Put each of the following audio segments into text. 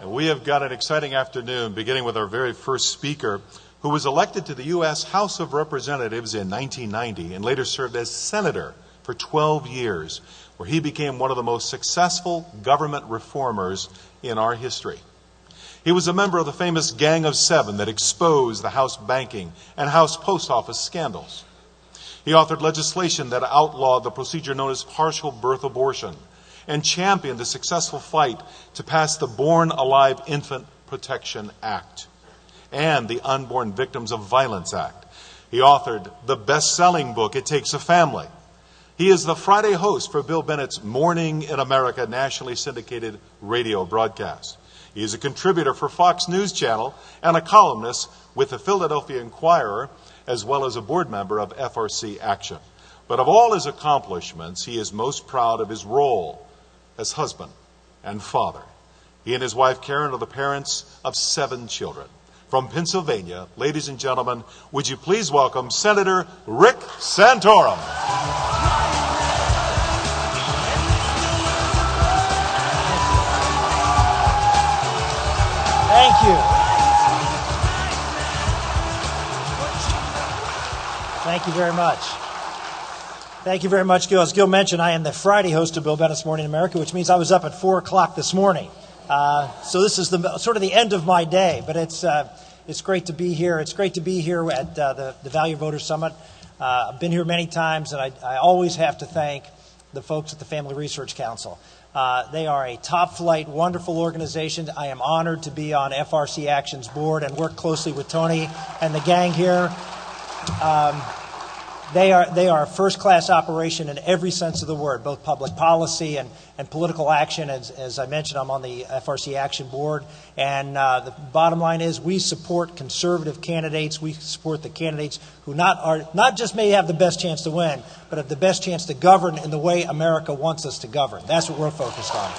And we have got an exciting afternoon, beginning with our very first speaker, who was elected to the U.S. House of Representatives in 1990 and later served as senator for 12 years, where he became one of the most successful government reformers in our history. He was a member of the famous Gang of Seven that exposed the House banking and House post office scandals. He authored legislation that outlawed the procedure known as partial birth abortion and championed the successful fight to pass the Born Alive Infant Protection Act and the Unborn Victims of Violence Act. He authored the best-selling book, It Takes a Family. He is the Friday host for Bill Bennett's Morning in America nationally syndicated radio broadcast. He is a contributor for Fox News Channel and a columnist with the Philadelphia Inquirer, as well as a board member of FRC Action. But of all his accomplishments, he is most proud of his role as husband and father. He and his wife Karen are the parents of 7 children. From Pennsylvania, ladies and gentlemen, would you please welcome Senator Rick Santorum. Thank you. Thank you very much. Thank you very much, Gil. As Gil mentioned, I am the Friday host of Bill Bennett's Morning in America, which means I was up at 4 o'clock this morning. So this is sort of the end of my day, but it's great to be here. It's great to be here at the Value Voter Summit. I've been here many times, and I always have to thank the folks at the Family Research Council. They are a top-flight, wonderful organization. I am honored to be on FRC Action's board and work closely with Tony and the gang here. They are a first-class operation in every sense of the word, both public policy and political action. As I mentioned, I'm on the FRC Action Board. And the bottom line is we support conservative candidates. We support the candidates who not just may have the best chance to win, but have the best chance to govern in the way America wants us to govern. That's what we're focused on.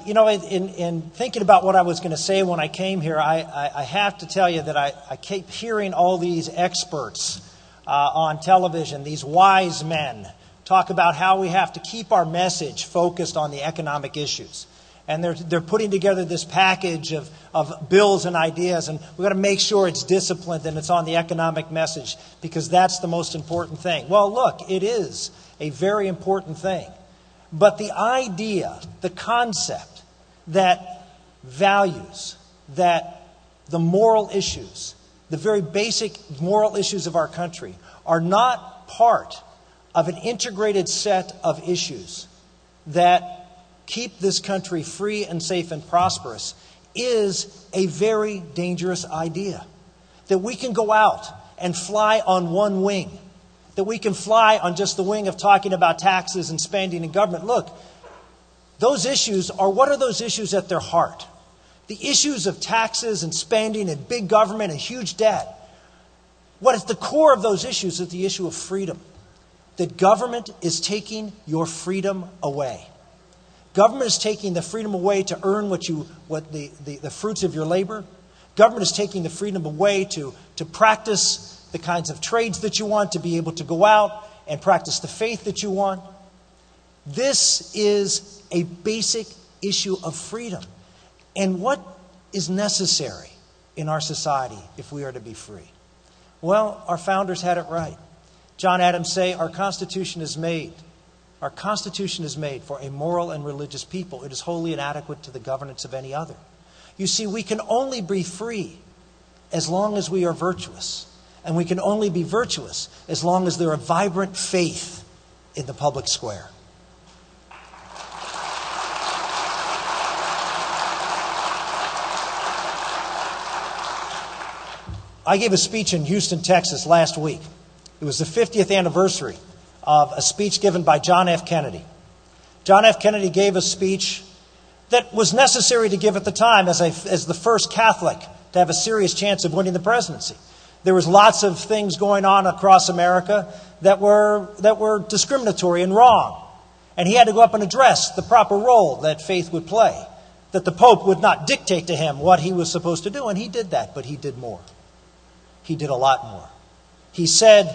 In thinking about what I was going to say when I came here, I have to tell you that I keep hearing all these experts on television, these wise men, talk about how we have to keep our message focused on the economic issues. And they're putting together this package of bills and ideas, and we've got to make sure it's disciplined and it's on the economic message, because that's the most important thing. Well, look, it is a very important thing. But the idea, the concept that values, that the moral issues, the very basic moral issues of our country are not part of an integrated set of issues that keep this country free and safe and prosperous is a very dangerous idea. That we can go out and fly on one wing. That we can fly on just the wing of talking about taxes and spending and government. Look, those issues are, what are those issues at their heart? The issues of taxes and spending and big government and huge debt. What is the core of those issues is the issue of freedom. That government is taking your freedom away. Government is taking the freedom away to earn the fruits of your labor. Government is taking the freedom away to practice the kinds of trades that you want, to be able to go out and practice the faith that you want. This is a basic issue of freedom. And what is necessary in our society if we are to be free? Well, our founders had it right. John Adams say our Constitution is made for a moral and religious people. It is wholly inadequate to the governance of any other. You see, we can only be free as long as we are virtuous. And we can only be virtuous as long as there are vibrant faith in the public square. I gave a speech in Houston, Texas last week. It was the 50th anniversary of a speech given by John F. Kennedy. John F. Kennedy gave a speech that was necessary to give at the time as the first Catholic to have a serious chance of winning the presidency. There was lots of things going on across America that were discriminatory and wrong. And he had to go up and address the proper role that faith would play. That the Pope would not dictate to him what he was supposed to do. And he did that, but he did more. He did a lot more. He said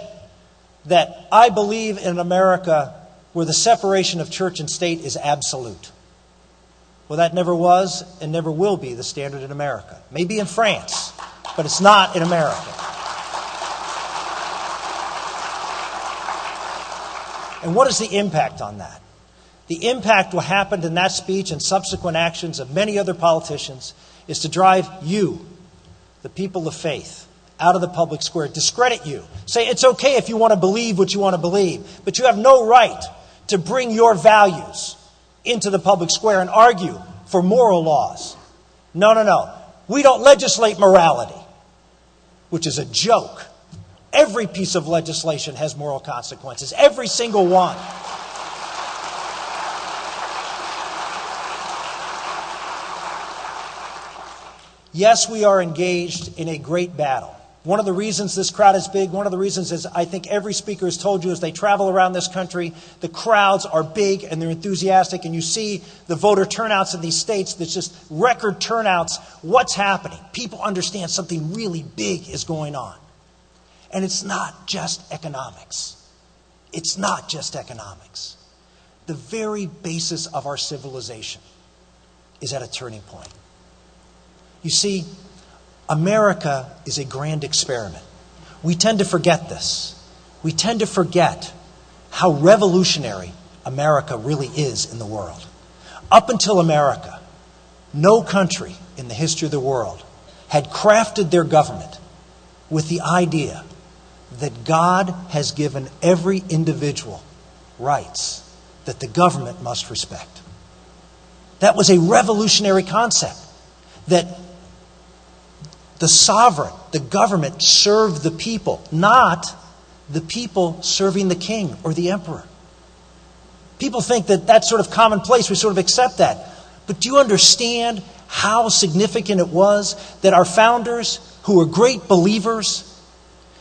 that I believe in America where the separation of church and state is absolute. Well, that never was and never will be the standard in America. Maybe in France, but it's not in America. And what is the impact on that? The impact what happened in that speech and subsequent actions of many other politicians is to drive you, the people of faith, out of the public square, discredit you. Say it's okay if you want to believe what you want to believe, but you have no right to bring your values into the public square and argue for moral laws. No. We don't legislate morality, which is a joke. Every piece of legislation has moral consequences. Every single one. Yes, we are engaged in a great battle. One of the reasons this crowd is big, one of the reasons is I think every speaker has told you as they travel around this country, the crowds are big and they're enthusiastic, and you see the voter turnouts in these states, there's just record turnouts. What's happening? People understand something really big is going on. And it's not just economics. It's not just economics. The very basis of our civilization is at a turning point. You see, America is a grand experiment. We tend to forget this. We tend to forget how revolutionary America really is in the world. Up until America, no country in the history of the world had crafted their government with the idea that God has given every individual rights that the government must respect. That was a revolutionary concept, that the sovereign, the government, served the people, not the people serving the king or the emperor. People think that that's sort of commonplace. We sort of accept that. But do you understand how significant it was that our founders, who were great believers,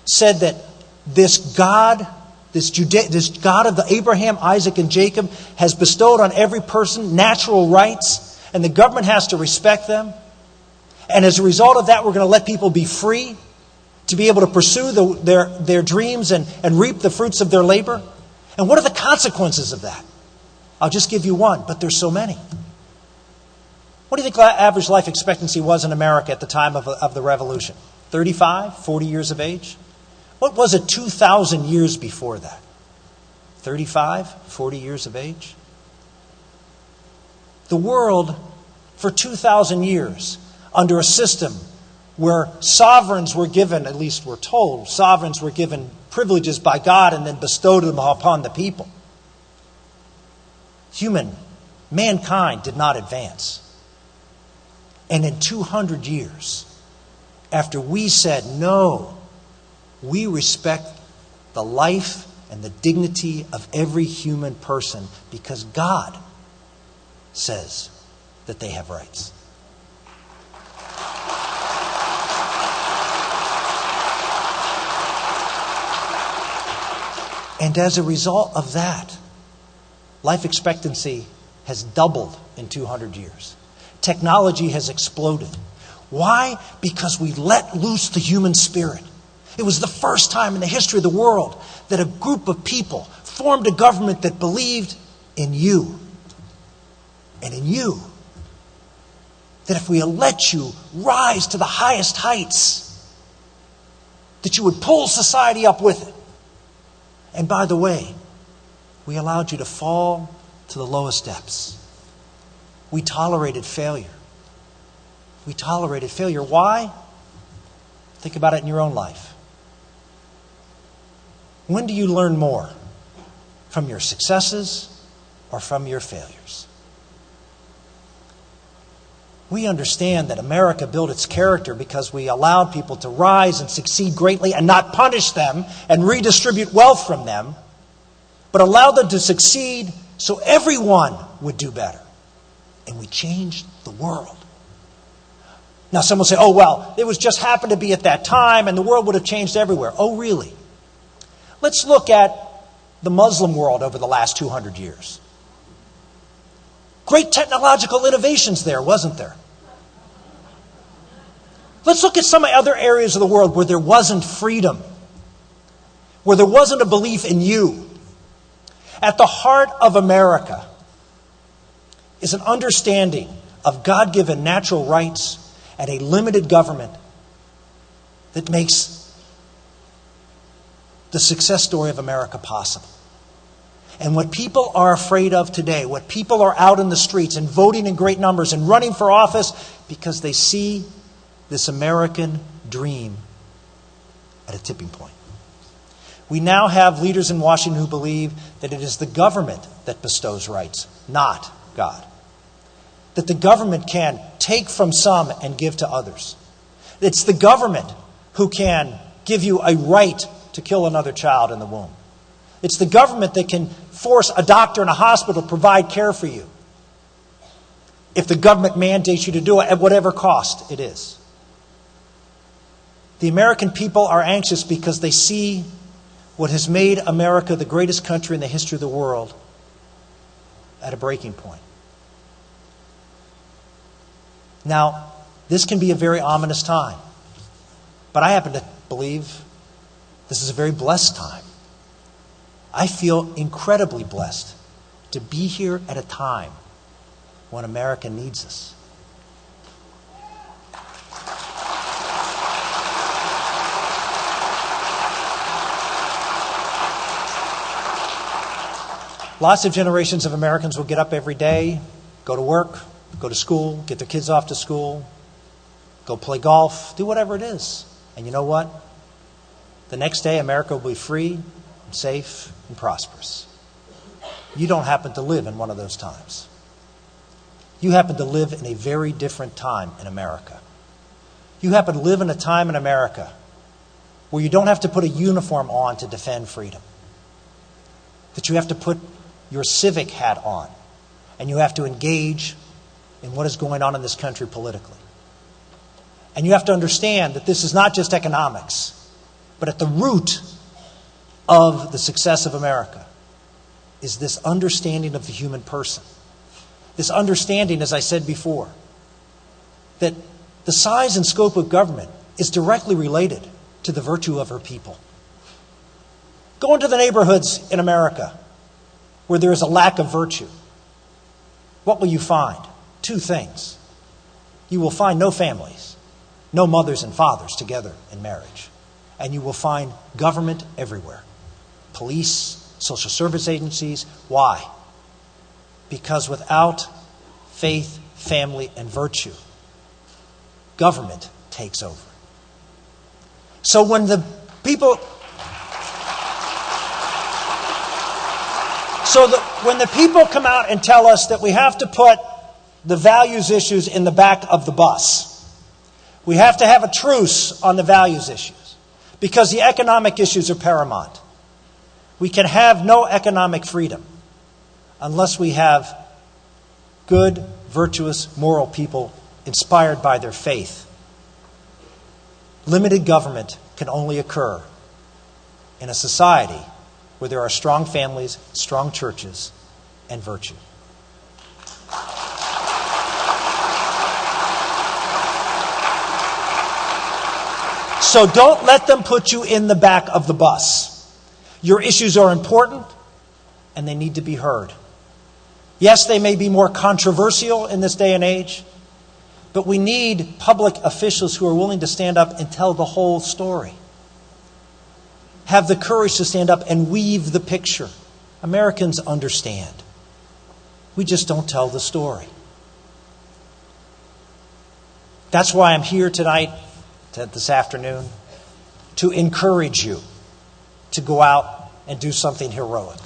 said that this God, this God of the Abraham, Isaac, and Jacob has bestowed on every person natural rights, and the government has to respect them. And as a result of that, we're going to let people be free to be able to pursue their dreams and reap the fruits of their labor. And what are the consequences of that? I'll just give you one, but there's so many. What do you think average life expectancy was in America at the time of the Revolution? 35, 40 years of age? What was it 2,000 years before that? 35, 40 years of age? The world, for 2,000 years, under a system where sovereigns were given, at least we're told, sovereigns were given privileges by God and then bestowed them upon the people. Mankind did not advance. And in 200 years, after we said, no, we respect the life and the dignity of every human person because God says that they have rights. And as a result of that, life expectancy has doubled in 200 years. Technology has exploded. Why? Because we let loose the human spirit. It was the first time in the history of the world that a group of people formed a government that believed in you. And in you. That if we let you rise to the highest heights, that you would pull society up with it. And by the way, we allowed you to fall to the lowest depths. We tolerated failure. We tolerated failure. Why? Think about it in your own life. When do you learn more? From your successes or from your failures? We understand that America built its character because we allowed people to rise and succeed greatly and not punish them and redistribute wealth from them, but allowed them to succeed so everyone would do better. And we changed the world. Now some will say, oh well, it was just happened to be at that time and the world would have changed everywhere. Oh really? Let's look at the Muslim world over the last 200 years. Great technological innovations there, wasn't there? Let's look at some other areas of the world where there wasn't freedom, where there wasn't a belief in you. At the heart of America is an understanding of God-given natural rights and a limited government that makes the success story of America possible. And what people are afraid of today, what people are out in the streets and voting in great numbers and running for office, because they see this American dream at a tipping point. We now have leaders in Washington who believe that it is the government that bestows rights, not God. That the government can take from some and give to others. It's the government who can give you a right to kill another child in the womb. It's the government that can force a doctor in a hospital to provide care for you, if the government mandates you to do it at whatever cost it is. The American people are anxious because they see what has made America the greatest country in the history of the world at a breaking point. Now, this can be a very ominous time, but I happen to believe this is a very blessed time. I feel incredibly blessed to be here at a time when America needs us. Lots of generations of Americans will get up every day, go to work, go to school, get their kids off to school, go play golf, do whatever it is. And you know what? The next day, America will be free, and safe, and prosperous. You don't happen to live in one of those times. You happen to live in a very different time in America. You happen to live in a time in America where you don't have to put a uniform on to defend freedom. That you have to put your civic hat on, and you have to engage in what is going on in this country politically. And you have to understand that this is not just economics, but at the root of the success of America is this understanding of the human person. This understanding, as I said before, that the size and scope of government is directly related to the virtue of her people. Go into the neighborhoods in America where there is a lack of virtue. What will you find? Two things. You will find no families, no mothers and fathers together in marriage. And you will find government everywhere. Police, social service agencies. Why? Because without faith, family, and virtue, government takes over. So when the people come out and tell us that we have to put the values issues in the back of the bus, we have to have a truce on the values issues because the economic issues are paramount. We can have no economic freedom unless we have good, virtuous, moral people inspired by their faith. Limited government can only occur in a society where there are strong families, strong churches, and virtue. So don't let them put you in the back of the bus. Your issues are important, and they need to be heard. Yes, they may be more controversial in this day and age, but we need public officials who are willing to stand up and tell the whole story. Have the courage to stand up and weave the picture. Americans understand. We just don't tell the story. That's why I'm here tonight, this afternoon, to encourage you to go out and do something heroic.